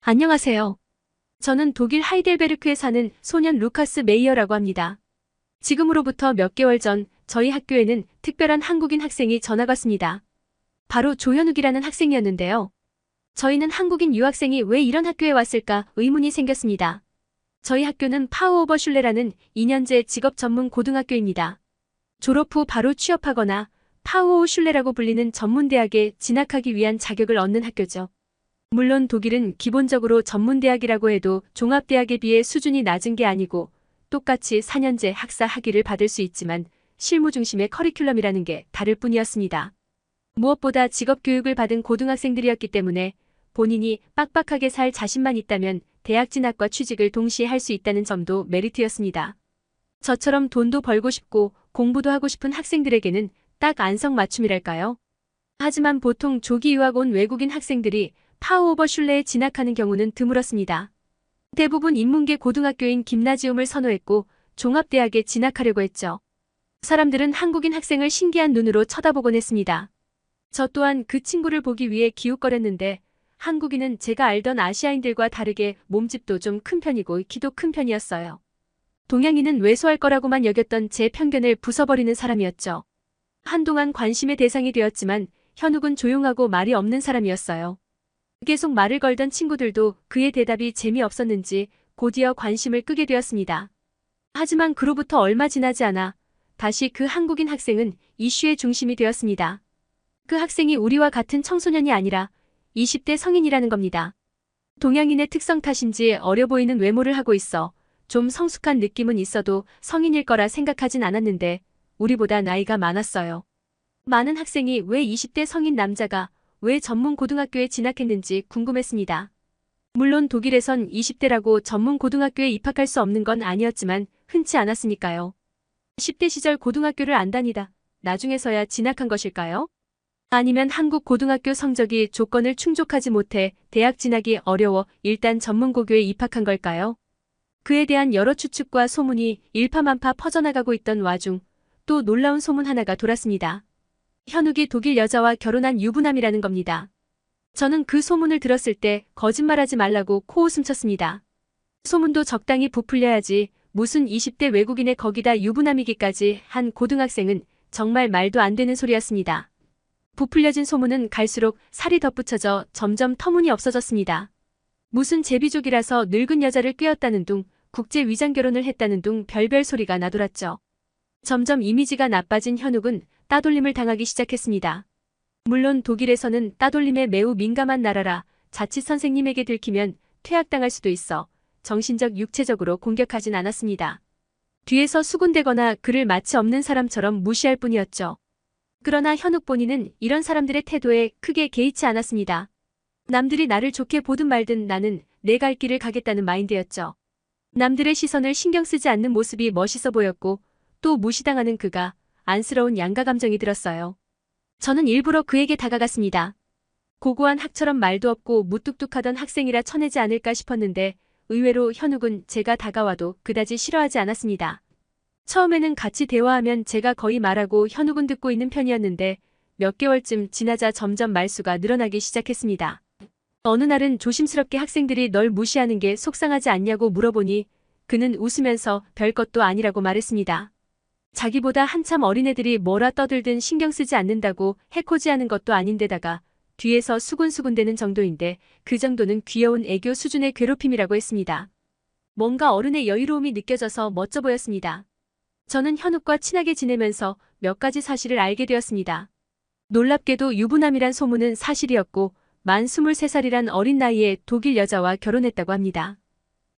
안녕하세요. 저는 독일 하이델베르크에 사는 소년 루카스 메이어라고 합니다. 지금으로부터 몇 개월 전 저희 학교에는 특별한 한국인 학생이 전학 왔습니다. 바로 조현욱이라는 학생이었는데요. 저희는 한국인 유학생이 왜 이런 학교에 왔을까 의문이 생겼습니다. 저희 학교는 파우오버슐레라는 2년제 직업 전문 고등학교입니다. 졸업 후 바로 취업하거나 파우오슐레라고 불리는 전문대학에 진학하기 위한 자격을 얻는 학교죠. 물론 독일은 기본적으로 전문대학이라고 해도 종합대학에 비해 수준이 낮은 게 아니고 똑같이 4년제 학사 학위를 받을 수 있지만 실무 중심의 커리큘럼이라는 게 다를 뿐이었습니다. 무엇보다 직업교육을 받은 고등학생들이었기 때문에 본인이 빡빡하게 살 자신만 있다면 대학 진학과 취직을 동시에 할 수 있다는 점도 메리트였습니다. 저처럼 돈도 벌고 싶고 공부도 하고 싶은 학생들에게는 딱 안성맞춤이랄까요? 하지만 보통 조기 유학 온 외국인 학생들이 파우오버슐레에 진학하는 경우는 드물었습니다. 대부분 인문계 고등학교인 김나지움을 선호했고 종합대학에 진학하려고 했죠. 사람들은 한국인 학생을 신기한 눈으로 쳐다보곤 했습니다. 저 또한 그 친구를 보기 위해 기웃거렸는데 한국인은 제가 알던 아시아인들과 다르게 몸집도 좀 큰 편이고 키도 큰 편이었어요. 동양인은 왜소할 거라고만 여겼던 제 편견을 부숴버리는 사람이었죠. 한동안 관심의 대상이 되었지만 현욱은 조용하고 말이 없는 사람이었어요. 계속 말을 걸던 친구들도 그의 대답이 재미없었는지 곧이어 관심을 끄게 되었습니다. 하지만 그로부터 얼마 지나지 않아 다시 그 한국인 학생은 이슈의 중심이 되었습니다. 그 학생이 우리와 같은 청소년이 아니라 20대 성인이라는 겁니다. 동양인의 특성 탓인지 어려 보이는 외모를 하고 있어 좀 성숙한 느낌은 있어도 성인일 거라 생각하진 않았는데 우리보다 나이가 많았어요. 많은 학생이 왜 20대 성인 남자가 왜 전문 고등학교에 진학했는지 궁금했습니다. 물론 독일에선 20대라고 전문 고등학교에 입학할 수 없는 건 아니었지만 흔치 않았으니까요. 10대 시절 고등학교를 안 다니다 나중에서야 진학한 것일까요? 아니면 한국 고등학교 성적이 조건을 충족하지 못해 대학 진학이 어려워 일단 전문고교에 입학한 걸까요? 그에 대한 여러 추측과 소문이 일파만파 퍼져나가고 있던 와중 또 놀라운 소문 하나가 돌았습니다. 현욱이 독일 여자와 결혼한 유부남이라는 겁니다. 저는 그 소문을 들었을 때 거짓말하지 말라고 코웃음 쳤습니다. 소문도 적당히 부풀려야지 무슨 20대 외국인의 거기다 유부남이기까지 한 고등학생은 정말 말도 안 되는 소리였습니다. 부풀려진 소문은 갈수록 살이 덧붙여져 점점 터무니없어졌습니다. 무슨 제비족이라서 늙은 여자를 꿰었다는 둥, 국제 위장 결혼을 했다는 둥 별별 소리가 나돌았죠. 점점 이미지가 나빠진 현욱은 따돌림을 당하기 시작했습니다. 물론 독일에서는 따돌림에 매우 민감한 나라라 자칫 선생님에게 들키면 퇴학당할 수도 있어 정신적 육체적으로 공격하진 않았습니다. 뒤에서 수군대거나 그를 마치 없는 사람처럼 무시할 뿐이었죠. 그러나 현욱 본인은 이런 사람들의 태도에 크게 개의치 않았습니다. 남들이 나를 좋게 보든 말든 나는 내 갈 길을 가겠다는 마인드였죠. 남들의 시선을 신경 쓰지 않는 모습이 멋있어 보였고 또 무시당하는 그가 안쓰러운 양가 감정이 들었어요. 저는 일부러 그에게 다가갔습니다. 고고한 학처럼 말도 없고 무뚝뚝하던 학생이라 쳐내지 않을까 싶었는데 의외로 현욱은 제가 다가와도 그다지 싫어하지 않았습니다. 처음에는 같이 대화하면 제가 거의 말하고 현욱은 듣고 있는 편이었는데 몇 개월쯤 지나자 점점 말수가 늘어나기 시작했습니다. 어느 날은 조심스럽게 학생들이 널 무시하는 게 속상하지 않냐고 물어보니 그는 웃으면서 별것도 아니라고 말했습니다. 자기보다 한참 어린애들이 뭐라 떠들든 신경 쓰지 않는다고 해코지하는 것도 아닌데다가 뒤에서 수군수군대는 정도인데 그 정도는 귀여운 애교 수준의 괴롭힘이라고 했습니다. 뭔가 어른의 여유로움이 느껴져서 멋져 보였습니다. 저는 현욱과 친하게 지내면서 몇 가지 사실을 알게 되었습니다. 놀랍게도 유부남이란 소문은 사실이었고 만 23살이란 어린 나이에 독일 여자와 결혼했다고 합니다.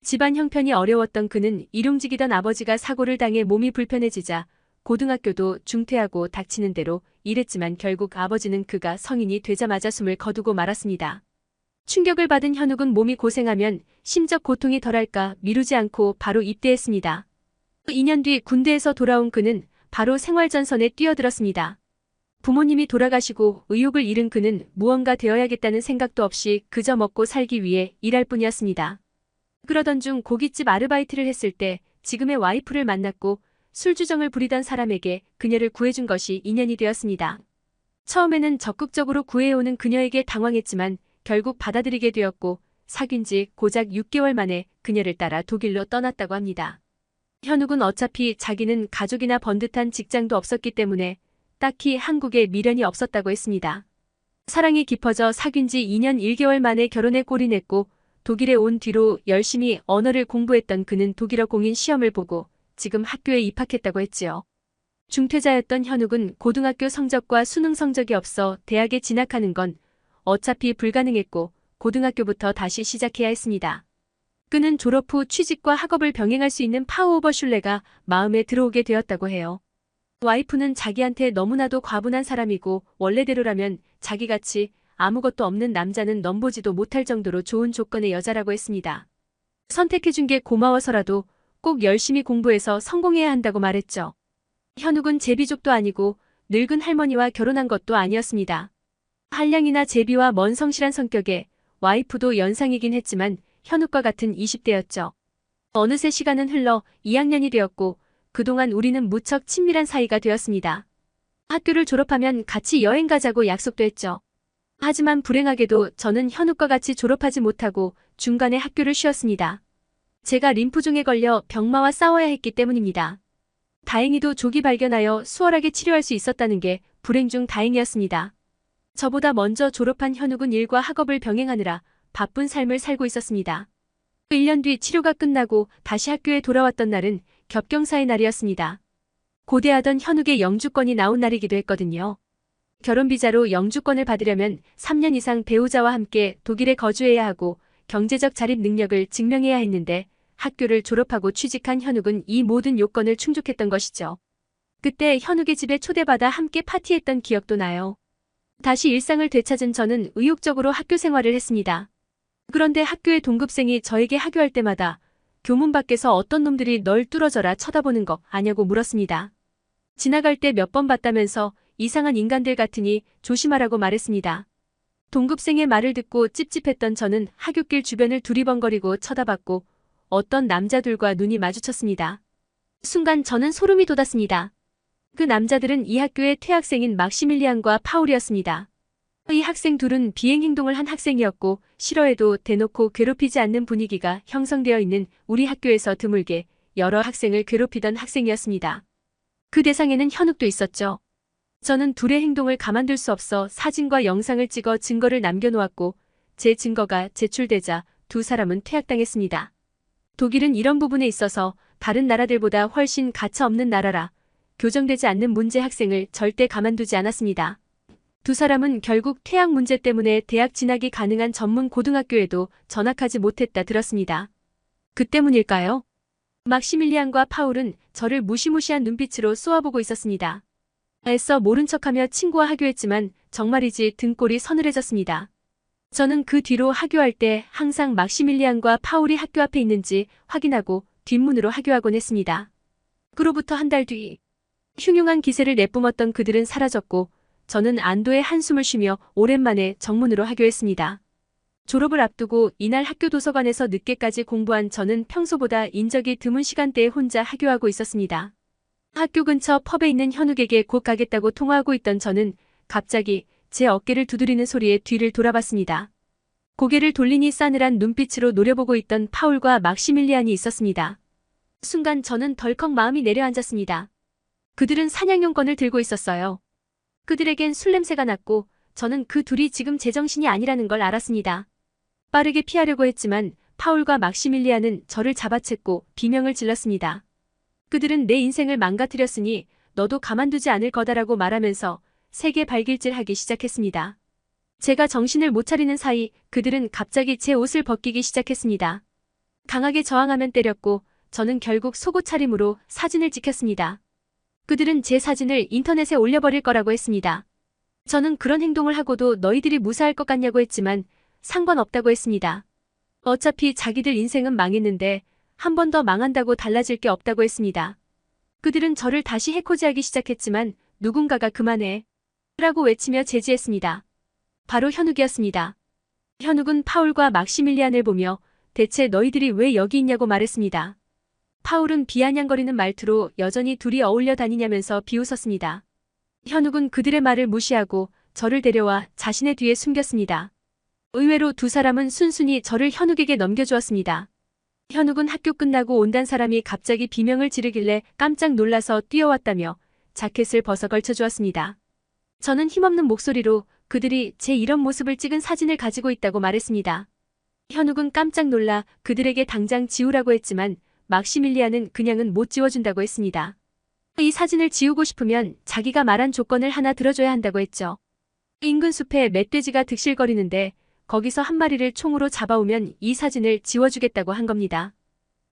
집안 형편이 어려웠던 그는 일용직이던 아버지가 사고를 당해 몸이 불편해지자 고등학교도 중퇴하고 닥치는 대로 일했지만 결국 아버지는 그가 성인이 되자마자 숨을 거두고 말았습니다. 충격을 받은 현욱은 몸이 고생하면 심적 고통이 덜할까 미루지 않고 바로 입대했습니다. 2년 뒤 군대에서 돌아온 그는 바로 생활전선에 뛰어들었습니다. 부모님이 돌아가시고 의욕을 잃은 그는 무언가 되어야겠다는 생각도 없이 그저 먹고 살기 위해 일할 뿐이었습니다. 그러던 중 고깃집 아르바이트를 했을 때 지금의 와이프를 만났고 술주정을 부리던 사람에게 그녀를 구해준 것이 인연이 되었습니다. 처음에는 적극적으로 구해오는 그녀에게 당황했지만 결국 받아들이게 되었고 사귄 지 고작 6개월 만에 그녀를 따라 독일로 떠났다고 합니다. 현욱은 어차피 자기는 가족이나 번듯한 직장도 없었기 때문에 딱히 한국에 미련이 없었다고 했습니다. 사랑이 깊어져 사귄 지 2년 1개월 만에 결혼에 골인했고 독일에 온 뒤로 열심히 언어를 공부했던 그는 독일어 공인 시험을 보고 지금 학교에 입학했다고 했지요. 중퇴자였던 현욱은 고등학교 성적과 수능 성적이 없어 대학에 진학하는 건 어차피 불가능했고 고등학교부터 다시 시작해야 했습니다. 그는 졸업 후 취직과 학업을 병행할 수 있는 파우오버슐레가 마음에 들어오게 되었다고 해요. 와이프는 자기한테 너무나도 과분한 사람이고 원래대로라면 자기같이 아무것도 없는 남자는 넘보지도 못할 정도로 좋은 조건의 여자라고 했습니다. 선택해준 게 고마워서라도 꼭 열심히 공부해서 성공해야 한다고 말했죠. 현욱은 제비족도 아니고 늙은 할머니와 결혼한 것도 아니었습니다. 한량이나 제비와 먼 성실한 성격에 와이프도 연상이긴 했지만 현욱과 같은 20대였죠. 어느새 시간은 흘러 2학년이 되었고 그동안 우리는 무척 친밀한 사이가 되었습니다. 학교를 졸업하면 같이 여행 가자고 약속도 했죠. 하지만 불행하게도 저는 현욱과 같이 졸업하지 못하고 중간에 학교를 쉬었습니다. 제가 림프종에 걸려 병마와 싸워야 했기 때문입니다. 다행히도 조기 발견하여 수월하게 치료할 수 있었다는 게 불행 중 다행이었습니다. 저보다 먼저 졸업한 현욱은 일과 학업을 병행하느라 바쁜 삶을 살고 있었습니다. 1년 뒤 치료가 끝나고 다시 학교에 돌아왔던 날은 겹경사의 날이었습니다. 고대하던 현욱의 영주권이 나온 날이기도 했거든요. 결혼비자로 영주권을 받으려면 3년 이상 배우자와 함께 독일에 거주해야 하고 경제적 자립 능력을 증명해야 했는데 학교를 졸업하고 취직한 현욱은 이 모든 요건을 충족했던 것이죠. 그때 현욱의 집에 초대받아 함께 파티했던 기억도 나요. 다시 일상을 되찾은 저는 의욕적으로 학교 생활을 했습니다. 그런데 학교의 동급생이 저에게 하교할 때마다 교문 밖에서 어떤 놈들이 널 뚫어져라 쳐다보는 거 아냐고 물었습니다. 지나갈 때 몇 번 봤다면서 이상한 인간들 같으니 조심하라고 말했습니다. 동급생의 말을 듣고 찝찝했던 저는 하굣길 주변을 두리번거리고 쳐다봤고 어떤 남자들과 눈이 마주쳤습니다. 순간 저는 소름이 돋았습니다. 그 남자들은 이 학교의 퇴학생인 막시밀리안과 파울이었습니다. 이 학생 둘은 비행 행동을 한 학생이었고 싫어해도 대놓고 괴롭히지 않는 분위기가 형성되어 있는 우리 학교에서 드물게 여러 학생을 괴롭히던 학생이었습니다. 그 대상에는 현욱도 있었죠. 저는 둘의 행동을 가만둘 수 없어 사진과 영상을 찍어 증거를 남겨놓았고 제 증거가 제출되자 두 사람은 퇴학당했습니다. 독일은 이런 부분에 있어서 다른 나라들보다 훨씬 가차없는 나라라 교정되지 않는 문제 학생을 절대 가만두지 않았습니다. 두 사람은 결국 퇴학 문제 때문에 대학 진학이 가능한 전문 고등학교에도 전학하지 못했다 들었습니다. 그 때문일까요? 막시밀리안과 파울은 저를 무시무시한 눈빛으로 쏘아보고 있었습니다. 애써 모른 척하며 친구와 하교했지만 정말이지 등골이 서늘해졌습니다. 저는 그 뒤로 하교할 때 항상 막시밀리안과 파울이 학교 앞에 있는지 확인하고 뒷문으로 하교하곤 했습니다. 그로부터 한 달 뒤 흉흉한 기세를 내뿜었던 그들은 사라졌고 저는 안도의 한숨을 쉬며 오랜만에 정문으로 하교했습니다. 졸업을 앞두고 이날 학교 도서관에서 늦게까지 공부한 저는 평소보다 인적이 드문 시간대에 혼자 하교하고 있었습니다. 학교 근처 펍에 있는 현욱에게 곧 가겠다고 통화하고 있던 저는 갑자기 제 어깨를 두드리는 소리에 뒤를 돌아봤습니다. 고개를 돌리니 싸늘한 눈빛으로 노려보고 있던 파울과 막시밀리안이 있었습니다. 순간 저는 덜컥 마음이 내려앉았습니다. 그들은 사냥용권을 들고 있었어요. 그들에겐 술 냄새가 났고 저는 그 둘이 지금 제정신이 아니라는 걸 알았습니다. 빠르게 피하려고 했지만 파울과 막시밀리안은 저를 잡아챘고 비명을 질렀습니다. 그들은 내 인생을 망가뜨렸으니 너도 가만두지 않을 거다라고 말하면서 세게 발길질하기 시작했습니다. 제가 정신을 못 차리는 사이 그들은 갑자기 제 옷을 벗기기 시작했습니다. 강하게 저항하면 때렸고 저는 결국 속옷 차림으로 사진을 찍혔습니다. 그들은 제 사진을 인터넷에 올려버릴 거라고 했습니다. 저는 그런 행동을 하고도 너희들이 무사할 것 같냐고 했지만 상관없다고 했습니다. 어차피 자기들 인생은 망했는데 한 번 더 망한다고 달라질 게 없다고 했습니다. 그들은 저를 다시 해코지하기 시작했지만 누군가가 그만해 라고 외치며 제지했습니다. 바로 현욱이었습니다. 현욱은 파울과 막시밀리안을 보며 대체 너희들이 왜 여기 있냐고 말했습니다. 파울은 비아냥거리는 말투로 여전히 둘이 어울려 다니냐면서 비웃었습니다. 현욱은 그들의 말을 무시하고 저를 데려와 자신의 뒤에 숨겼습니다. 의외로 두 사람은 순순히 저를 현욱에게 넘겨주었습니다. 현욱은 학교 끝나고 온단 사람이 갑자기 비명을 지르길래 깜짝 놀라서 뛰어왔다며 자켓을 벗어 걸쳐주었습니다. 저는 힘없는 목소리로 그들이 제 이런 모습을 찍은 사진을 가지고 있다고 말했습니다. 현욱은 깜짝 놀라 그들에게 당장 지우라고 했지만 막시밀리안은 그냥은 못 지워준다고 했습니다. 이 사진을 지우고 싶으면 자기가 말한 조건을 하나 들어줘야 한다고 했죠. 인근 숲에 멧돼지가 득실거리는데 거기서 한 마리를 총으로 잡아오면 이 사진을 지워주겠다고 한 겁니다.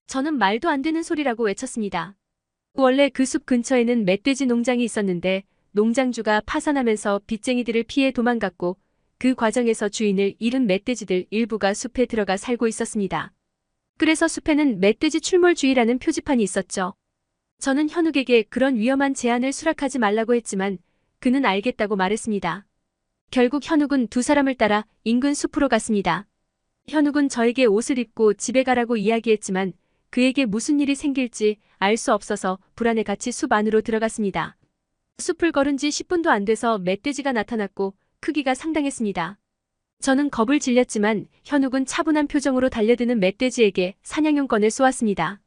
저는 말도 안 되는 소리라고 외쳤습니다. 원래 그 숲 근처에는 멧돼지 농장이 있었는데 농장주가 파산하면서 빚쟁이들을 피해 도망갔고 그 과정에서 주인을 잃은 멧돼지들 일부가 숲에 들어가 살고 있었습니다. 그래서 숲에는 멧돼지 출몰주의라는 표지판이 있었죠. 저는 현욱에게 그런 위험한 제안을 수락하지 말라고 했지만 그는 알겠다고 말했습니다. 결국 현욱은 두 사람을 따라 인근 숲으로 갔습니다. 현욱은 저에게 옷을 입고 집에 가라고 이야기했지만 그에게 무슨 일이 생길지 알 수 없어서 불안에 같이 숲 안으로 들어갔습니다. 숲을 걸은 지 10분도 안 돼서 멧돼지가 나타났고 크기가 상당했습니다. 저는 겁을 질렸지만 현욱은 차분한 표정으로 달려드는 멧돼지에게 사냥용건을 쏘았습니다.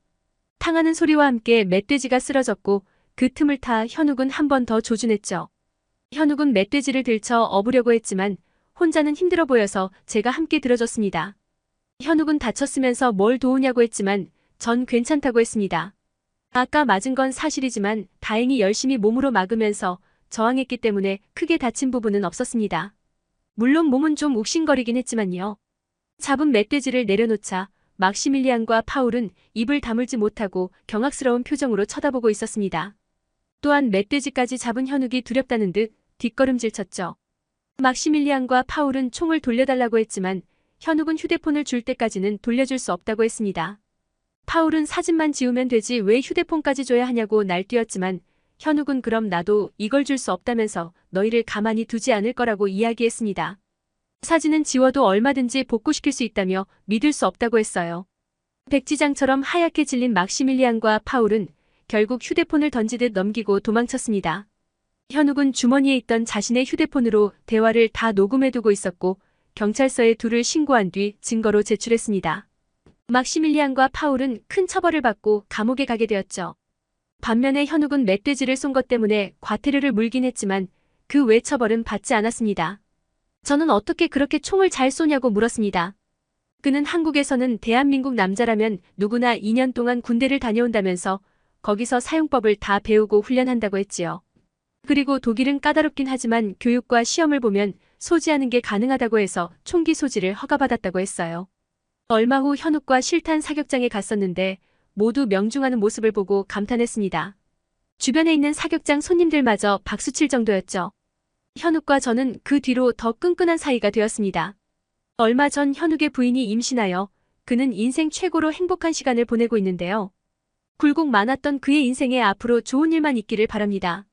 탕하는 소리와 함께 멧돼지가 쓰러졌고 그 틈을 타 현욱은 한 번 더 조준했죠. 현욱은 멧돼지를 들쳐 업으려고 했지만 혼자는 힘들어 보여서 제가 함께 들어줬습니다. 현욱은 다쳤으면서 뭘 도우냐고 했지만 전 괜찮다고 했습니다. 아까 맞은 건 사실이지만 다행히 열심히 몸으로 막으면서 저항했기 때문에 크게 다친 부분은 없었습니다. 물론 몸은 좀 욱신거리긴 했지만요. 잡은 멧돼지를 내려놓자 막시밀리안과 파울은 입을 다물지 못하고 경악스러운 표정으로 쳐다보고 있었습니다. 또한 멧돼지까지 잡은 현욱이 두렵다는 듯 뒷걸음질 쳤죠. 막시밀리안과 파울은 총을 돌려달라고 했지만 현욱은 휴대폰을 줄 때까지는 돌려줄 수 없다고 했습니다. 파울은 사진만 지우면 되지 왜 휴대폰까지 줘야 하냐고 날뛰었지만 현욱은 그럼 나도 이걸 줄 수 없다면서 너희를 가만히 두지 않을 거라고 이야기했습니다. 사진은 지워도 얼마든지 복구시킬 수 있다며 믿을 수 없다고 했어요. 백지장처럼 하얗게 질린 막시밀리안과 파울은 결국 휴대폰을 던지듯 넘기고 도망쳤습니다. 현욱은 주머니에 있던 자신의 휴대폰으로 대화를 다 녹음해두고 있었고 경찰서에 둘을 신고한 뒤 증거로 제출했습니다. 막시밀리안과 파울은 큰 처벌을 받고 감옥에 가게 되었죠. 반면에 현욱은 멧돼지를 쏜 것 때문에 과태료를 물긴 했지만 그 외 처벌은 받지 않았습니다. 저는 어떻게 그렇게 총을 잘 쏘냐고 물었습니다. 그는 한국에서는 대한민국 남자라면 누구나 2년 동안 군대를 다녀온다면서 거기서 사용법을 다 배우고 훈련한다고 했지요. 그리고 독일은 까다롭긴 하지만 교육과 시험을 보면 소지하는 게 가능하다고 해서 총기 소지를 허가받았다고 했어요. 얼마 후 현욱과 실탄 사격장에 갔었는데 모두 명중하는 모습을 보고 감탄했습니다. 주변에 있는 사격장 손님들마저 박수칠 정도였죠. 현욱과 저는 그 뒤로 더 끈끈한 사이가 되었습니다. 얼마 전 현욱의 부인이 임신하여 그는 인생 최고로 행복한 시간을 보내고 있는데요. 굴곡 많았던 그의 인생에 앞으로 좋은 일만 있기를 바랍니다.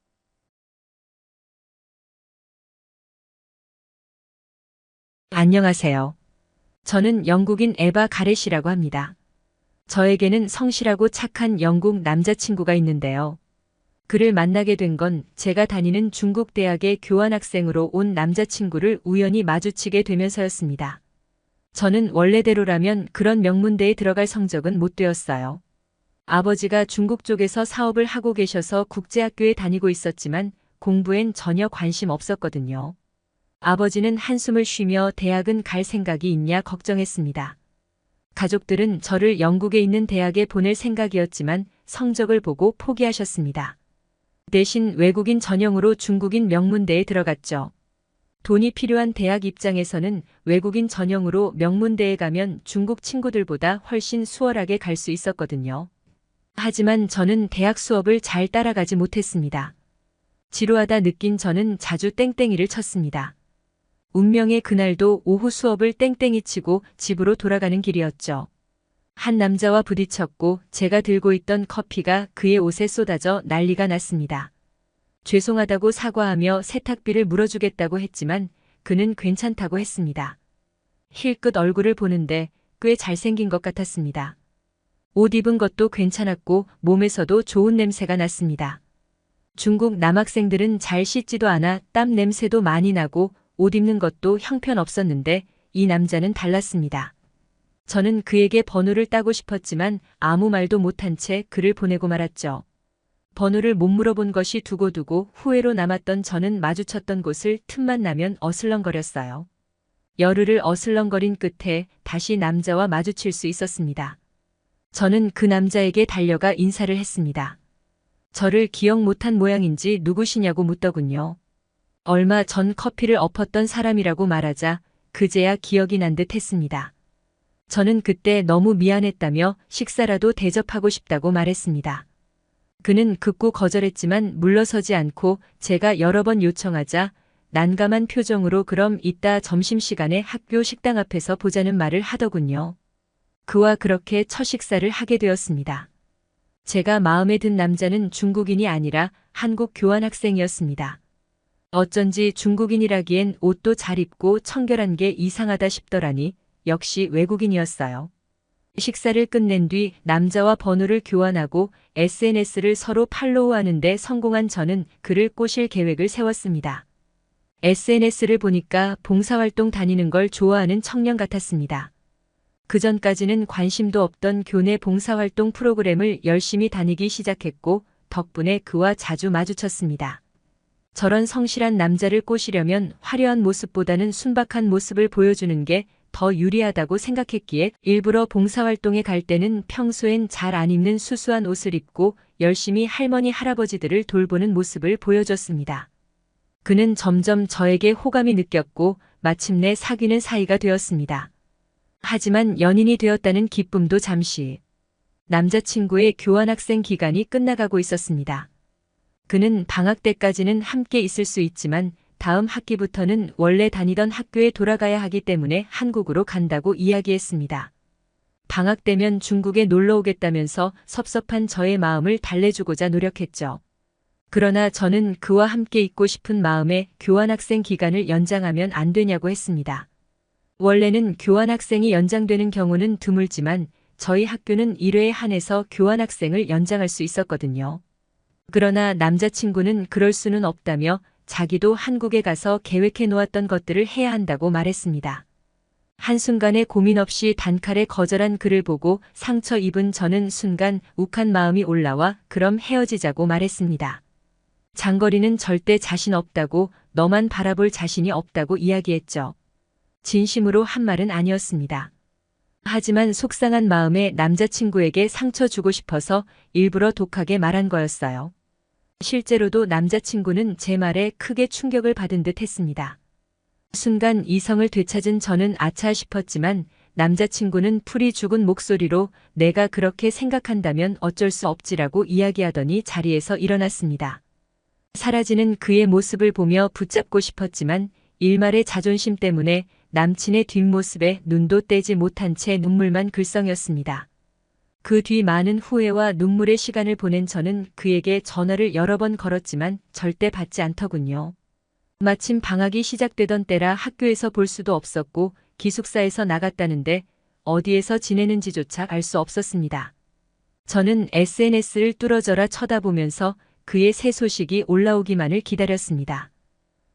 안녕하세요. 저는 영국인 에바 가렛이라고 합니다. 저에게는 성실하고 착한 영국 남자친구가 있는데요. 그를 만나게 된 건 제가 다니는 중국 대학의 교환학생으로 온 남자친구를 우연히 마주치게 되면서였습니다. 저는 원래대로라면 그런 명문대에 들어갈 성적은 못 되었어요. 아버지가 중국 쪽에서 사업을 하고 계셔서 국제학교에 다니고 있었지만 공부엔 전혀 관심 없었거든요. 아버지는 한숨을 쉬며 대학은 갈 생각이 있냐 걱정했습니다. 가족들은 저를 영국에 있는 대학에 보낼 생각이었지만 성적을 보고 포기하셨습니다. 대신 외국인 전형으로 중국인 명문대에 들어갔죠. 돈이 필요한 대학 입장에서는 외국인 전형으로 명문대에 가면 중국 친구들보다 훨씬 수월하게 갈 수 있었거든요. 하지만 저는 대학 수업을 잘 따라가지 못했습니다. 지루하다 느낀 저는 자주 땡땡이를 쳤습니다. 운명의 그날도 오후 수업을 땡땡이 치고 집으로 돌아가는 길이었죠. 한 남자와 부딪혔고 제가 들고 있던 커피가 그의 옷에 쏟아져 난리가 났습니다. 죄송하다고 사과하며 세탁비를 물어주겠다고 했지만 그는 괜찮다고 했습니다. 힐끗 얼굴을 보는데 꽤 잘생긴 것 같았습니다. 옷 입은 것도 괜찮았고 몸에서도 좋은 냄새가 났습니다. 중국 남학생들은 잘 씻지도 않아 땀 냄새도 많이 나고 옷 입는 것도 형편없었는데 이 남자는 달랐습니다. 저는 그에게 번호를 따고 싶었지만 아무 말도 못한 채 글을 보내고 말았죠. 번호를 못 물어본 것이 두고두고 후회로 남았던 저는 마주쳤던 곳을 틈만 나면 어슬렁거렸어요. 열흘을 어슬렁거린 끝에 다시 남자와 마주칠 수 있었습니다. 저는 그 남자에게 달려가 인사를 했습니다. 저를 기억 못한 모양인지 누구시냐고 묻더군요. 얼마 전 커피를 엎었던 사람이라고 말하자 그제야 기억이 난 듯 했습니다. 저는 그때 너무 미안했다며 식사라도 대접하고 싶다고 말했습니다. 그는 극구 거절했지만 물러서지 않고 제가 여러 번 요청하자 난감한 표정으로 그럼 이따 점심시간에 학교 식당 앞에서 보자는 말을 하더군요. 그와 그렇게 첫 식사를 하게 되었습니다. 제가 마음에 든 남자는 중국인이 아니라 한국 교환학생이었습니다. 어쩐지 중국인이라기엔 옷도 잘 입고 청결한 게 이상하다 싶더라니 역시 외국인이었어요. 식사를 끝낸 뒤 남자와 번호를 교환하고 SNS를 서로 팔로우하는 데 성공한 저는 그를 꼬실 계획을 세웠습니다. SNS를 보니까 봉사활동 다니는 걸 좋아하는 청년 같았습니다. 그전까지는 관심도 없던 교내 봉사활동 프로그램을 열심히 다니기 시작했고 덕분에 그와 자주 마주쳤습니다. 저런 성실한 남자를 꼬시려면 화려한 모습보다는 순박한 모습을 보여주는 게 더 유리하다고 생각했기에 일부러 봉사활동에 갈 때는 평소엔 잘 안 입는 수수한 옷을 입고 열심히 할머니 할아버지들을 돌보는 모습을 보여줬습니다. 그는 점점 저에게 호감이 느꼈고 마침내 사귀는 사이가 되었습니다. 하지만 연인이 되었다는 기쁨도 잠시. 남자친구의 교환학생 기간이 끝나가고 있었습니다. 그는 방학 때까지는 함께 있을 수 있지만 다음 학기부터는 원래 다니던 학교에 돌아가야 하기 때문에 한국으로 간다고 이야기했습니다. 방학 때면 중국에 놀러 오겠다면서 섭섭한 저의 마음을 달래주고자 노력했죠. 그러나 저는 그와 함께 있고 싶은 마음에 교환학생 기간을 연장하면 안 되냐고 했습니다. 원래는 교환학생이 연장되는 경우는 드물지만 저희 학교는 1회에 한해서 교환학생을 연장할 수 있었거든요. 그러나 남자친구는 그럴 수는 없다며 자기도 한국에 가서 계획해 놓았던 것들을 해야 한다고 말했습니다. 한순간에 고민 없이 단칼에 거절한 그를 보고 상처 입은 저는 순간 욱한 마음이 올라와 그럼 헤어지자고 말했습니다. 장거리는 절대 자신 없다고 너만 바라볼 자신이 없다고 이야기했죠. 진심으로 한 말은 아니었습니다. 하지만 속상한 마음에 남자친구에게 상처 주고 싶어서 일부러 독하게 말한 거였어요. 실제로도 남자친구는 제 말에 크게 충격을 받은 듯 했습니다. 순간 이성을 되찾은 저는 아차 싶었지만 남자친구는 풀이 죽은 목소리로 내가 그렇게 생각한다면 어쩔 수 없지라고 이야기하더니 자리에서 일어났습니다. 사라지는 그의 모습을 보며 붙잡고 싶었지만 일말의 자존심 때문에 남친의 뒷모습에 눈도 떼지 못한 채 눈물만 글썽였습니다. 그 뒤 많은 후회와 눈물의 시간을 보낸 저는 그에게 전화를 여러 번 걸었지만 절대 받지 않더군요. 마침 방학이 시작되던 때라 학교에서 볼 수도 없었고 기숙사에서 나갔다는데 어디에서 지내는지조차 알 수 없었습니다. 저는 SNS를 뚫어져라 쳐다보면서 그의 새 소식이 올라오기만을 기다렸습니다.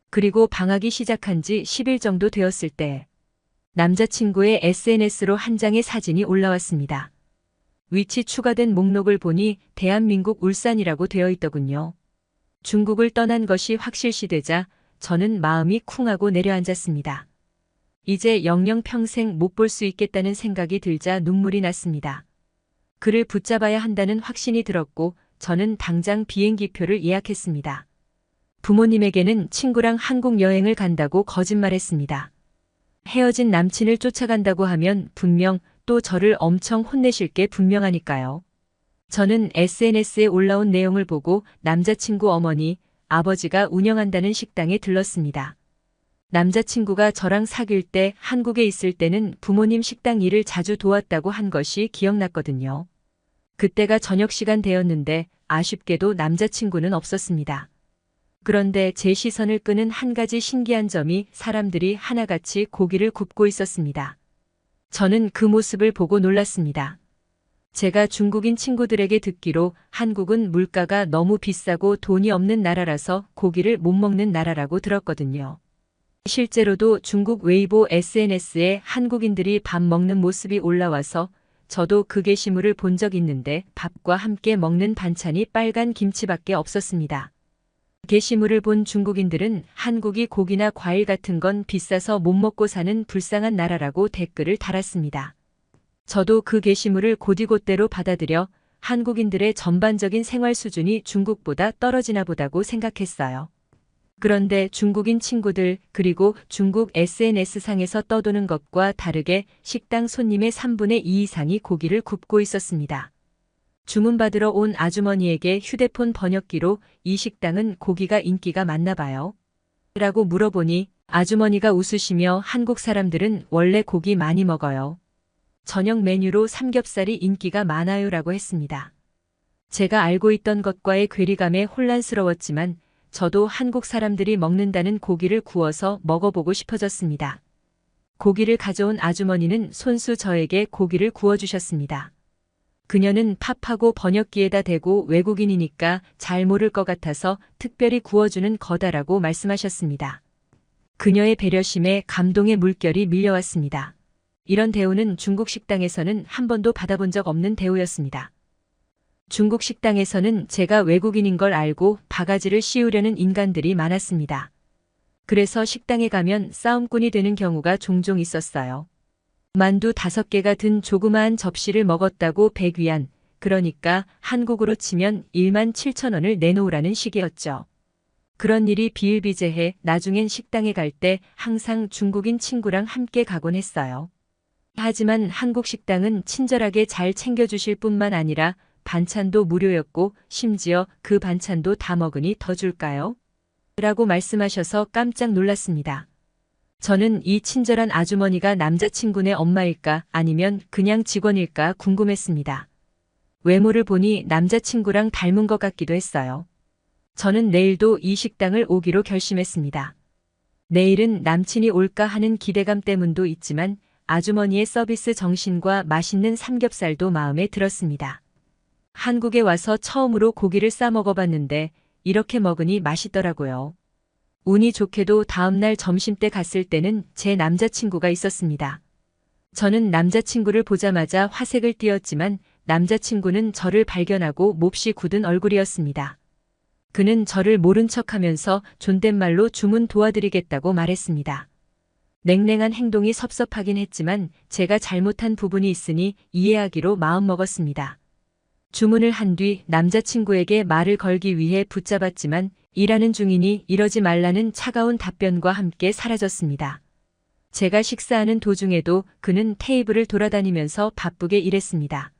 그리고 방학이 시작한 지 10일 정도 되었을 때 남자친구의 SNS로 한 장의 사진이 올라왔습니다. 위치 추가된 목록을 보니 대한민국 울산이라고 되어 있더군요. 중국을 떠난 것이 확실시되자 저는 마음이 쿵하고 내려앉았습니다. 이제 영영 평생 못 볼 수 있겠다는 생각이 들자 눈물이 났습니다. 그를 붙잡아야 한다는 확신이 들었고 저는 당장 비행기표를 예약했습니다. 부모님에게는 친구랑 한국 여행을 간다고 거짓말했습니다. 헤어진 남친을 쫓아간다고 하면 분명 또 저를 엄청 혼내실 게 분명하니까요. 저는 SNS에 올라온 내용을 보고 남자친구 어머니, 아버지가 운영한다는 식당에 들렀습니다. 남자친구가 저랑 사귈 때 한국에 있을 때는 부모님 식당 일을 자주 도왔다고 한 것이 기억났거든요. 그때가 저녁 시간 되었는데 아쉽게도 남자친구는 없었습니다. 그런데 제 시선을 끄는 한 가지 신기한 점이 사람들이 하나같이 고기를 굽고 있었습니다. 저는 그 모습을 보고 놀랐습니다. 제가 중국인 친구들에게 듣기로 한국은 물가가 너무 비싸고 돈이 없는 나라라서 고기를 못 먹는 나라라고 들었거든요. 실제로도 중국 웨이보 SNS에 한국인들이 밥 먹는 모습이 올라와서 저도 그 게시물을 본 적 있는데 밥과 함께 먹는 반찬이 빨간 김치밖에 없었습니다. 게시물을 본 중국인들은 한국이 고기나 과일 같은 건 비싸서 못 먹고 사는 불쌍한 나라라고 댓글을 달았습니다. 저도 그 게시물을 곧이곧대로 받아들여 한국인들의 전반적인 생활 수준이 중국보다 떨어지나 보다고 생각했어요. 그런데 중국인 친구들 그리고 중국 SNS상에서 떠도는 것과 다르게 식당 손님의 3분의 2 이상이 고기를 굽고 있었습니다. 주문받으러 온 아주머니에게 휴대폰 번역기로 이 식당은 고기가 인기가 많나 봐요. 라고 물어보니 아주머니가 웃으시며 한국 사람들은 원래 고기 많이 먹어요. 저녁 메뉴로 삼겹살이 인기가 많아요 라고 했습니다. 제가 알고 있던 것과의 괴리감에 혼란스러웠지만 저도 한국 사람들이 먹는다는 고기를 구워서 먹어보고 싶어졌습니다. 고기를 가져온 아주머니는 손수 저에게 고기를 구워주셨습니다. 그녀는 팝하고 번역기에다 대고 외국인이니까 잘 모를 것 같아서 특별히 구워주는 거다라고 말씀하셨습니다. 그녀의 배려심에 감동의 물결이 밀려왔습니다. 이런 대우는 중국 식당에서는 한 번도 받아본 적 없는 대우였습니다. 중국 식당에서는 제가 외국인인 걸 알고 바가지를 씌우려는 인간들이 많았습니다. 그래서 식당에 가면 싸움꾼이 되는 경우가 종종 있었어요. 만두 5개가 든 조그마한 접시를 먹었다고 100위안, 그러니까 한국으로 치면 17,000원을 내놓으라는 식이었죠. 그런 일이 비일비재해 나중엔 식당에 갈 때 항상 중국인 친구랑 함께 가곤 했어요. 하지만 한국 식당은 친절하게 잘 챙겨주실 뿐만 아니라 반찬도 무료였고 심지어 그 반찬도 다 먹으니 더 줄까요? 라고 말씀하셔서 깜짝 놀랐습니다. 저는 이 친절한 아주머니가 남자친구네 엄마일까 아니면 그냥 직원일까 궁금했습니다. 외모를 보니 남자친구랑 닮은 것 같기도 했어요. 저는 내일도 이 식당을 오기로 결심했습니다. 내일은 남친이 올까 하는 기대감 때문도 있지만 아주머니의 서비스 정신과 맛있는 삼겹살도 마음에 들었습니다. 한국에 와서 처음으로 고기를 싸 먹어봤는데 이렇게 먹으니 맛있더라고요. 운이 좋게도 다음날 점심때 갔을 때는 제 남자친구가 있었습니다. 저는 남자친구를 보자마자 화색을 띠었지만 남자친구는 저를 발견하고 몹시 굳은 얼굴이었습니다. 그는 저를 모른 척하면서 존댓말로 주문 도와드리겠다고 말했습니다. 냉랭한 행동이 섭섭하긴 했지만 제가 잘못한 부분이 있으니 이해하기로 마음먹었습니다. 주문을 한 뒤 남자친구에게 말을 걸기 위해 붙잡았지만 일하는 중이니 이러지 말라는 차가운 답변과 함께 사라졌습니다. 제가 식사하는 도중에도 그는 테이블을 돌아다니면서 바쁘게 일했습니다.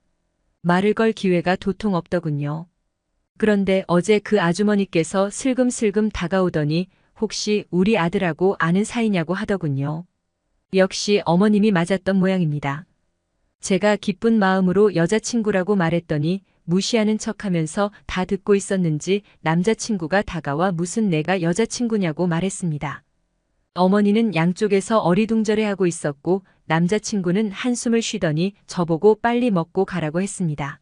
말을 걸 기회가 도통 없더군요. 그런데 어제 그 아주머니께서 슬금슬금 다가오더니 혹시 우리 아들하고 아는 사이냐고 하더군요. 역시 어머님이 맞았던 모양입니다. 제가 기쁜 마음으로 여자친구라고 말했더니 무시하는 척하면서 다 듣고 있었는지 남자친구가 다가와 무슨 내가 여자친구냐고 말했습니다. 어머니는 양쪽에서 어리둥절해하고 있었고 남자친구는 한숨을 쉬더니 저보고 빨리 먹고 가라고 했습니다.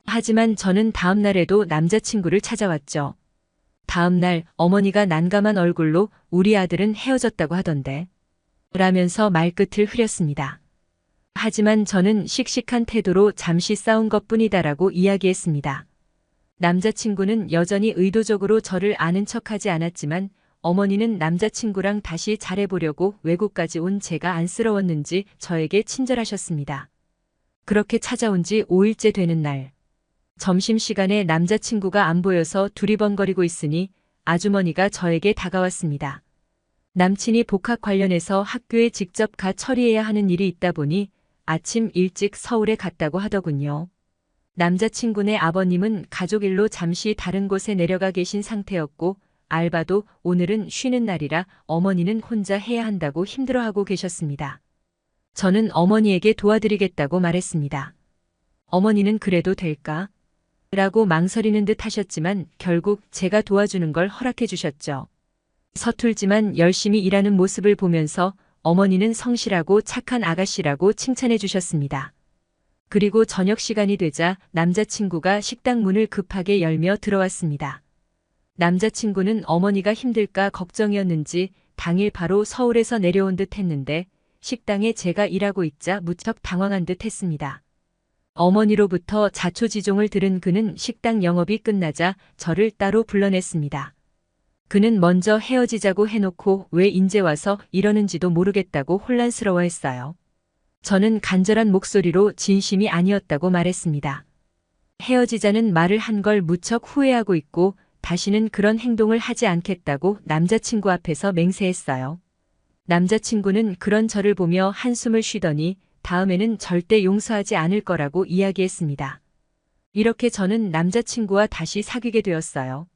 하지만 저는 다음 날에도 남자친구를 찾아왔죠. 다음 날 어머니가 난감한 얼굴로 우리 아들은 헤어졌다고 하던데 라면서 말끝을 흐렸습니다. 하지만 저는 씩씩한 태도로 잠시 싸운 것뿐이다라고 이야기했습니다. 남자친구는 여전히 의도적으로 저를 아는 척하지 않았지만 어머니는 남자친구랑 다시 잘해보려고 외국까지 온 제가 안쓰러웠는지 저에게 친절하셨습니다. 그렇게 찾아온 지 5일째 되는 날. 점심시간에 남자친구가 안 보여서 두리번거리고 있으니 아주머니가 저에게 다가왔습니다. 남친이 복학 관련해서 학교에 직접 가 처리해야 하는 일이 있다 보니 아침 일찍 서울에 갔다고 하더군요. 남자친구네 아버님은 가족 일로 잠시 다른 곳에 내려가 계신 상태였고 알바도 오늘은 쉬는 날이라 어머니는 혼자 해야 한다고 힘들어하고 계셨습니다. 저는 어머니에게 도와드리겠다고 말했습니다. 어머니는 그래도 될까? 라고 망설이는 듯 하셨지만 결국 제가 도와주는 걸 허락해 주셨죠. 서툴지만 열심히 일하는 모습을 보면서 어머니는 성실하고 착한 아가씨라고 칭찬해 주셨습니다. 그리고 저녁 시간이 되자 남자친구가 식당 문을 급하게 열며 들어왔습니다. 남자친구는 어머니가 힘들까 걱정이었는지 당일 바로 서울에서 내려온 듯 했는데 식당에 제가 일하고 있자 무척 당황한 듯 했습니다. 어머니로부터 자초지종을 들은 그는 식당 영업이 끝나자 저를 따로 불러냈습니다. 그는 먼저 헤어지자고 해놓고 왜 인제 와서 이러는지도 모르겠다고 혼란스러워했어요. 저는 간절한 목소리로 진심이 아니었다고 말했습니다. 헤어지자는 말을 한 걸 무척 후회하고 있고 다시는 그런 행동을 하지 않겠다고 남자친구 앞에서 맹세했어요. 남자친구는 그런 저를 보며 한숨을 쉬더니 다음에는 절대 용서하지 않을 거라고 이야기했습니다. 이렇게 저는 남자친구와 다시 사귀게 되었어요.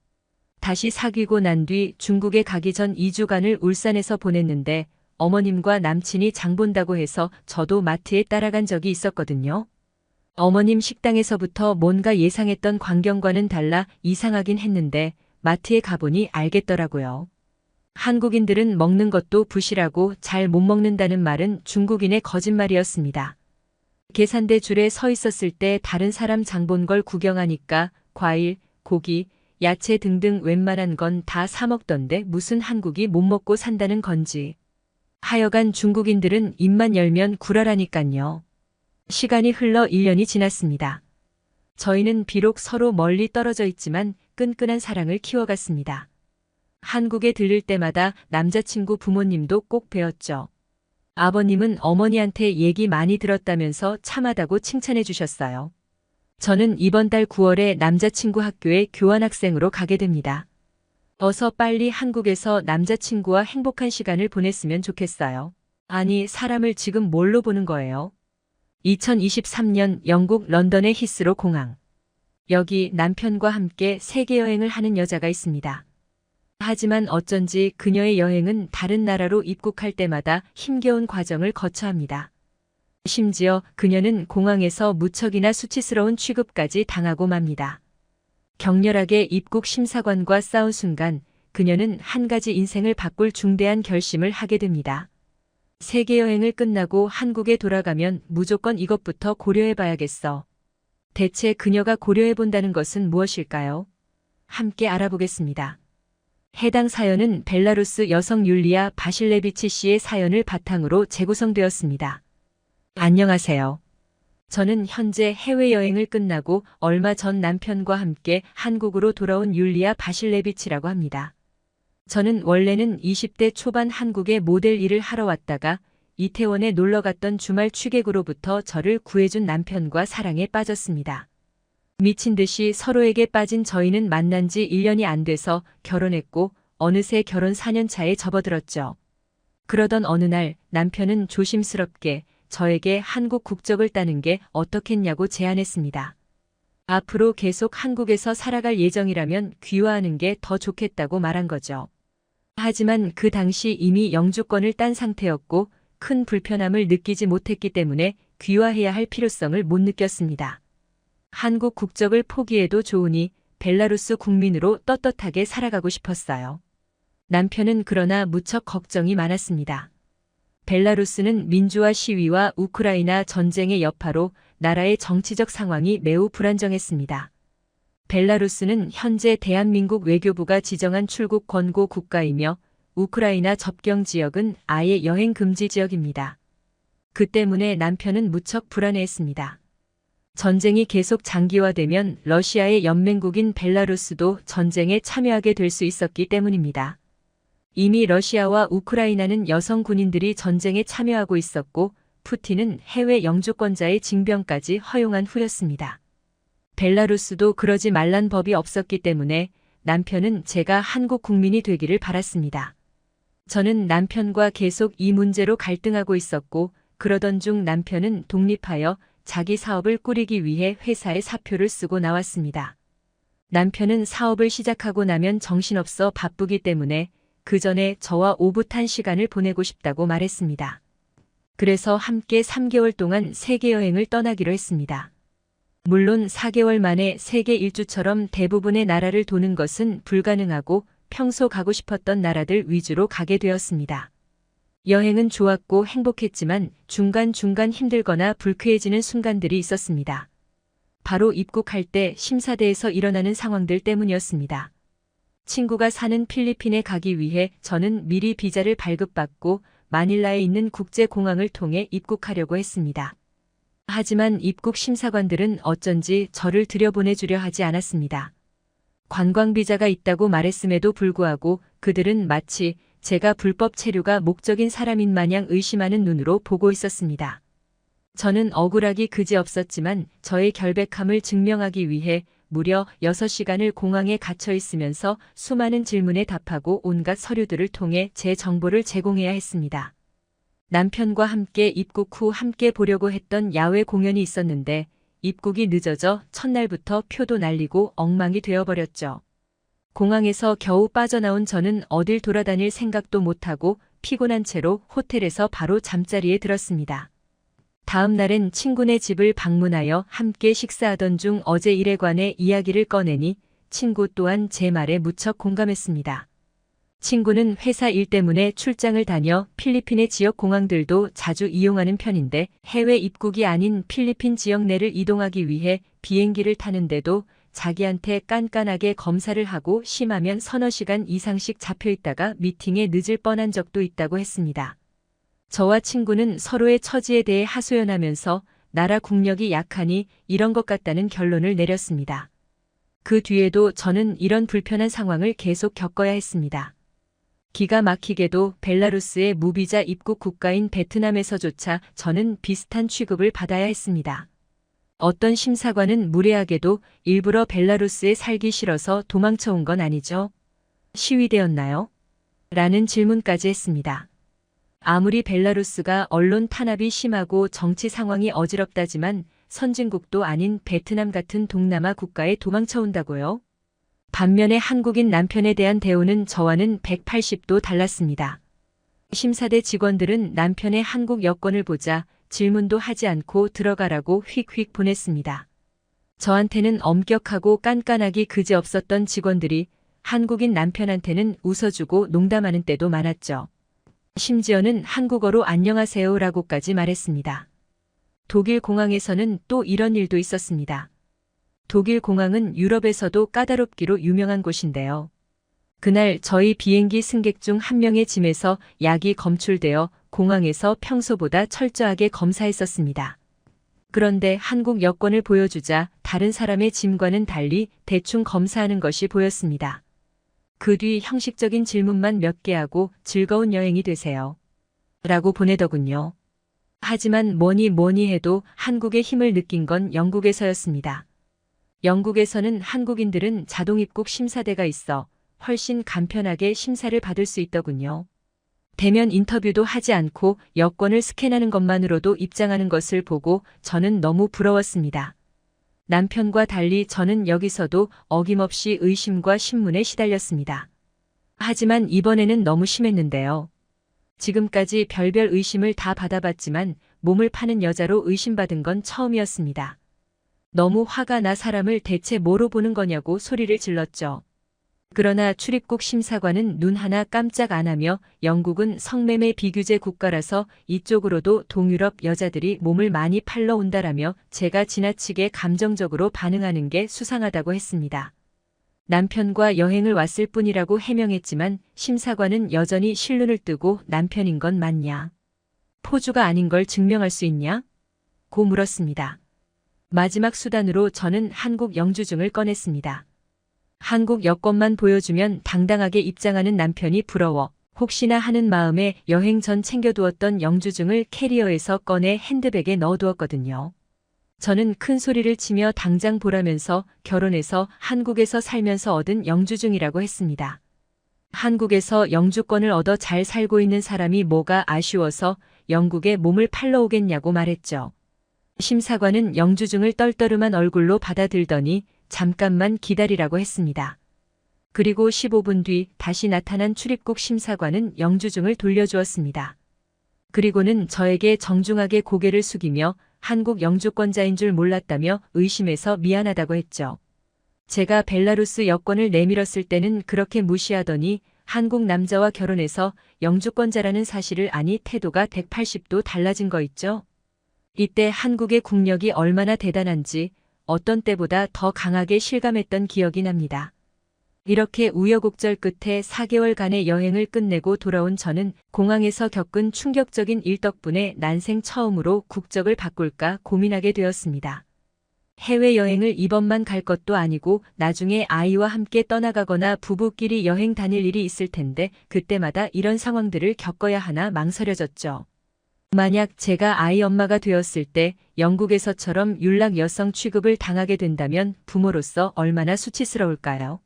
다시 사귀고 난 뒤 중국에 가기 전 2주간을 울산에서 보냈는데 어머님과 남친이 장 본다고 해서 저도 마트에 따라간 적이 있었거든요. 어머님 식당에서부터 뭔가 예상했던 광경과는 달라 이상하긴 했는데 마트에 가보니 알겠더라고요. 한국인들은 먹는 것도 부실하고 잘 못 먹는다는 말은 중국인의 거짓말이었습니다. 계산대 줄에 서 있었을 때 다른 사람 장 본 걸 구경하니까 과일, 고기, 야채 등등 웬만한 건 다 사 먹던데 무슨 한국이 못 먹고 산다는 건지. 하여간 중국인들은 입만 열면 구라라니깐요. 시간이 흘러 1년이 지났습니다. 저희는 비록 서로 멀리 떨어져 있지만 끈끈한 사랑을 키워갔습니다. 한국에 들릴 때마다 남자친구 부모님도 꼭 뵈었죠. 아버님은 어머니한테 얘기 많이 들었다면서 참하다고 칭찬해 주셨어요. 저는 이번 달 9월에 남자친구 학교에 교환학생으로 가게 됩니다. 어서 빨리 한국에서 남자친구와 행복한 시간을 보냈으면 좋겠어요. 아니, 사람을 지금 뭘로 보는 거예요? 2023년 영국 런던의 히스로 공항. 여기 남편과 함께 세계 여행을 하는 여자가 있습니다. 하지만 어쩐지 그녀의 여행은 다른 나라로 입국할 때마다 힘겨운 과정을 거쳐 합니다. 심지어 그녀는 공항에서 무척이나 수치스러운 취급까지 당하고 맙니다. 격렬하게 입국 심사관과 싸운 순간 그녀는 한 가지 인생을 바꿀 중대한 결심을 하게 됩니다. 세계 여행을 끝나고 한국에 돌아가면 무조건 이것부터 고려해 봐야겠어. 대체 그녀가 고려해 본다는 것은 무엇일까요? 함께 알아보겠습니다. 해당 사연은 벨라루스 여성 율리아 바실레비치 씨의 사연을 바탕으로 재구성되었습니다. 안녕하세요. 저는 현재 해외여행을 끝나고 얼마 전 남편과 함께 한국으로 돌아온 율리아 바실레비치라고 합니다. 저는 원래는 20대 초반 한국에 모델 일을 하러 왔다가 이태원에 놀러 갔던 주말 취객으로부터 저를 구해준 남편과 사랑에 빠졌습니다. 미친 듯이 서로에게 빠진 저희는 만난 지 1년이 안 돼서 결혼했고 어느새 결혼 4년 차에 접어들었죠. 그러던 어느 날 남편은 조심스럽게 저에게 한국 국적을 따는 게 어떻겠냐고 제안했습니다. 앞으로 계속 한국에서 살아갈 예정이라면 귀화하는 게 더 좋겠다고 말한 거죠. 하지만 그 당시 이미 영주권을 딴 상태였고 큰 불편함을 느끼지 못했기 때문에 귀화해야 할 필요성을 못 느꼈습니다. 한국 국적을 포기해도 좋으니 벨라루스 국민으로 떳떳하게 살아가고 싶었어요. 남편은 그러나 무척 걱정이 많았습니다. 벨라루스는 민주화 시위와 우크라이나 전쟁의 여파로 나라의 정치적 상황이 매우 불안정했습니다. 벨라루스는 현재 대한민국 외교부가 지정한 출국 권고 국가이며 우크라이나 접경 지역은 아예 여행 금지 지역입니다. 그 때문에 남편은 무척 불안해했습니다. 전쟁이 계속 장기화되면 러시아의 연맹국인 벨라루스도 전쟁에 참여하게 될 수 있었기 때문입니다. 이미 러시아와 우크라이나는 여성 군인들이 전쟁에 참여하고 있었고 푸틴은 해외 영주권자의 징병까지 허용한 후였습니다. 벨라루스도 그러지 말란 법이 없었기 때문에 남편은 제가 한국 국민이 되기를 바랐습니다. 저는 남편과 계속 이 문제로 갈등하고 있었고 그러던 중 남편은 독립하여 자기 사업을 꾸리기 위해 회사에 사표를 쓰고 나왔습니다. 남편은 사업을 시작하고 나면 정신없어 바쁘기 때문에 그 전에 저와 오붓한 시간을 보내고 싶다고 말했습니다. 그래서 함께 3개월 동안 세계 여행을 떠나기로 했습니다. 물론 4개월 만에 세계 일주처럼 대부분의 나라를 도는 것은 불가능하고 평소 가고 싶었던 나라들 위주로 가게 되었습니다. 여행은 좋았고 행복했지만 중간중간 힘들거나 불쾌해지는 순간들이 있었습니다. 바로 입국할 때 심사대에서 일어나는 상황들 때문이었습니다. 친구가 사는 필리핀에 가기 위해 저는 미리 비자를 발급받고 마닐라에 있는 국제공항을 통해 입국하려고 했습니다. 하지만 입국 심사관들은 어쩐지 저를 들여보내주려 하지 않았습니다. 관광비자가 있다고 말했음에도 불구하고 그들은 마치 제가 불법 체류가 목적인 사람인 마냥 의심하는 눈으로 보고 있었습니다. 저는 억울하기 그지없었지만 저의 결백함을 증명하기 위해 무려 6시간을 공항에 갇혀 있으면서 수많은 질문에 답하고 온갖 서류들을 통해 제 정보를 제공해야 했습니다. 남편과 함께 입국 후 함께 보려고 했던 야외 공연이 있었는데 입국이 늦어져 첫날부터 표도 날리고 엉망이 되어버렸죠. 공항에서 겨우 빠져나온 저는 어딜 돌아다닐 생각도 못하고 피곤한 채로 호텔에서 바로 잠자리에 들었습니다. 다음 날엔 친구네 집을 방문하여 함께 식사하던 중 어제 일에 관해 이야기를 꺼내니 친구 또한 제 말에 무척 공감했습니다. 친구는 회사 일 때문에 출장을 다녀 필리핀의 지역 공항들도 자주 이용하는 편인데 해외 입국이 아닌 필리핀 지역 내를 이동하기 위해 비행기를 타는데도 자기한테 깐깐하게 검사를 하고 심하면 서너 시간 이상씩 잡혀 있다가 미팅에 늦을 뻔한 적도 있다고 했습니다. 저와 친구는 서로의 처지에 대해 하소연하면서 나라 국력이 약하니 이런 것 같다는 결론을 내렸습니다. 그 뒤에도 저는 이런 불편한 상황을 계속 겪어야 했습니다. 기가 막히게도 벨라루스의 무비자 입국 국가인 베트남에서조차 저는 비슷한 취급을 받아야 했습니다. 어떤 심사관은 무례하게도 일부러 벨라루스에 살기 싫어서 도망쳐 온 건 아니죠? 시위대였나요? 라는 질문까지 했습니다. 아무리 벨라루스가 언론 탄압이 심하고 정치 상황이 어지럽다지만 선진국도 아닌 베트남 같은 동남아 국가에 도망쳐 온다고요? 반면에 한국인 남편에 대한 대우는 저와는 180도 달랐습니다. 심사대 직원들은 남편의 한국 여권을 보자 질문도 하지 않고 들어가라고 휙휙 보냈습니다. 저한테는 엄격하고 깐깐하기 그지없었던 직원들이 한국인 남편한테는 웃어주고 농담하는 때도 많았죠. 심지어는 한국어로 안녕하세요라고까지 말했습니다. 독일 공항에서는 또 이런 일도 있었습니다. 독일 공항은 유럽에서도 까다롭기로 유명한 곳인데요. 그날 저희 비행기 승객 중 한 명의 짐에서 약이 검출되어 공항에서 평소보다 철저하게 검사했었습니다. 그런데 한국 여권을 보여주자 다른 사람의 짐과는 달리 대충 검사하는 것이 보였습니다. 그 뒤 형식적인 질문만 몇 개 하고 즐거운 여행이 되세요. 라고 보내더군요. 하지만 뭐니 해도 한국의 힘을 느낀 건 영국에서였습니다. 영국에서는 한국인들은 자동입국 심사대가 있어 훨씬 간편하게 심사를 받을 수 있더군요. 대면 인터뷰도 하지 않고 여권을 스캔하는 것만으로도 입장하는 것을 보고 저는 너무 부러웠습니다. 남편과 달리 저는 여기서도 어김없이 의심과 신문에 시달렸습니다. 하지만 이번에는 너무 심했는데요. 지금까지 별별 의심을 다 받아봤지만 몸을 파는 여자로 의심받은 건 처음이었습니다. 너무 화가 나 사람을 대체 뭐로 보는 거냐고 소리를 질렀죠. 그러나 출입국 심사관은 눈 하나 깜짝 안 하며 영국은 성매매 비규제 국가라서 이쪽으로도 동유럽 여자들이 몸을 많이 팔러 온다라며 제가 지나치게 감정적으로 반응하는 게 수상하다고 했습니다. 남편과 여행을 왔을 뿐이라고 해명했지만 심사관은 여전히 실눈을 뜨고 남편인 건 맞냐? 포주가 아닌 걸 증명할 수 있냐? 고 물었습니다. 마지막 수단으로 저는 한국 영주증을 꺼냈습니다. 한국 여권만 보여주면 당당하게 입장하는 남편이 부러워 혹시나 하는 마음에 여행 전 챙겨두었던 영주증을 캐리어에서 꺼내 핸드백에 넣어두었거든요. 저는 큰 소리를 치며 당장 보라면서 결혼해서 한국에서 살면서 얻은 영주증이라고 했습니다. 한국에서 영주권을 얻어 잘 살고 있는 사람이 뭐가 아쉬워서 영국에 몸을 팔러 오겠냐고 말했죠. 심사관은 영주증을 떨떠름한 얼굴로 받아들더니 잠깐만 기다리라고 했습니다. 그리고 15분 뒤 다시 나타난 출입국 심사관은 영주증을 돌려주었습니다. 그리고는 저에게 정중하게 고개를 숙이며 한국 영주권자인 줄 몰랐다며 의심해서 미안하다고 했죠. 제가 벨라루스 여권을 내밀었을 때는 그렇게 무시하더니 한국 남자와 결혼해서 영주권자라는 사실을 아니 태도가 180도 달라진 거 있죠. 이때 한국의 국력이 얼마나 대단한지 어떤 때보다 더 강하게 실감했던 기억이 납니다. 이렇게 우여곡절 끝에 4개월간의 여행을 끝내고 돌아온 저는 공항에서 겪은 충격적인 일 덕분에 난생 처음으로 국적을 바꿀까 고민하게 되었습니다. 해외여행을 이번만 갈 것도 아니고 나중에 아이와 함께 떠나가거나 부부끼리 여행 다닐 일이 있을 텐데 그때마다 이런 상황들을 겪어야 하나 망설여졌죠. 만약 제가 아이 엄마가 되었을 때 영국에서처럼 율락 여성 취급을 당하게 된다면 부모로서 얼마나 수치스러울까요?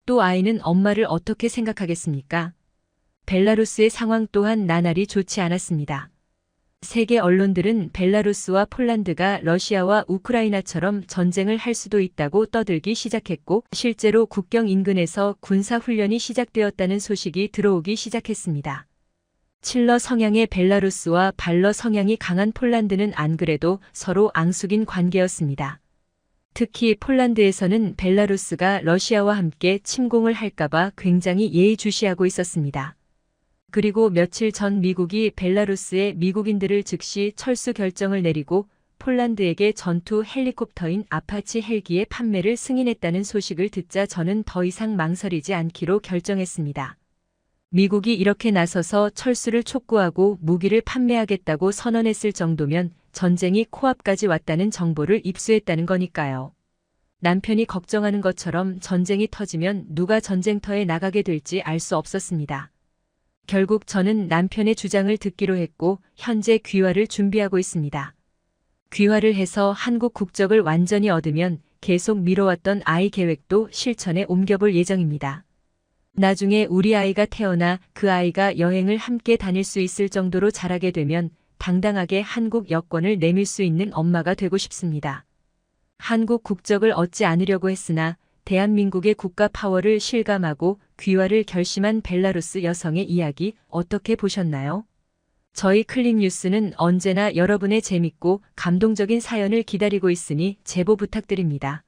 또 아이는 엄마를 어떻게 생각하겠습니까? 벨라루스의 상황 또한 나날이 좋지 않았습니다. 세계 언론들은 벨라루스와 폴란드가 러시아와 우크라이나처럼 전쟁을 할 수도 있다고 떠들기 시작했고 실제로 국경 인근에서 군사훈련이 시작되었다는 소식이 들어오기 시작했습니다. 칠러 성향의 벨라루스와 발러 성향이 강한 폴란드는 안 그래도 서로 앙숙인 관계였습니다. 특히 폴란드에서는 벨라루스가 러시아와 함께 침공을 할까봐 굉장히 예의주시하고 있었습니다. 그리고 며칠 전 미국이 벨라루스의 미국인들을 즉시 철수 결정을 내리고 폴란드에게 전투 헬리콥터인 아파치 헬기의 판매를 승인했다는 소식을 듣자 저는 더 이상 망설이지 않기로 결정했습니다. 미국이 이렇게 나서서 철수를 촉구하고 무기를 판매하겠다고 선언했을 정도면 전쟁이 코앞까지 왔다는 정보를 입수했다는 거니까요. 남편이 걱정하는 것처럼 전쟁이 터지면 누가 전쟁터에 나가게 될지 알 수 없었습니다. 결국 저는 남편의 주장을 듣기로 했고 현재 귀화를 준비하고 있습니다. 귀화를 해서 한국 국적을 완전히 얻으면 계속 미뤄왔던 아이 계획도 실천에 옮겨볼 예정입니다. 나중에 우리 아이가 태어나 그 아이가 여행을 함께 다닐 수 있을 정도로 자라게 되면 당당하게 한국 여권을 내밀 수 있는 엄마가 되고 싶습니다. 한국 국적을 얻지 않으려고 했으나 대한민국의 국가 파워를 실감하고 귀화를 결심한 벨라루스 여성의 이야기 어떻게 보셨나요? 저희 클릭뉴스는 언제나 여러분의 재밌고 감동적인 사연을 기다리고 있으니 제보 부탁드립니다.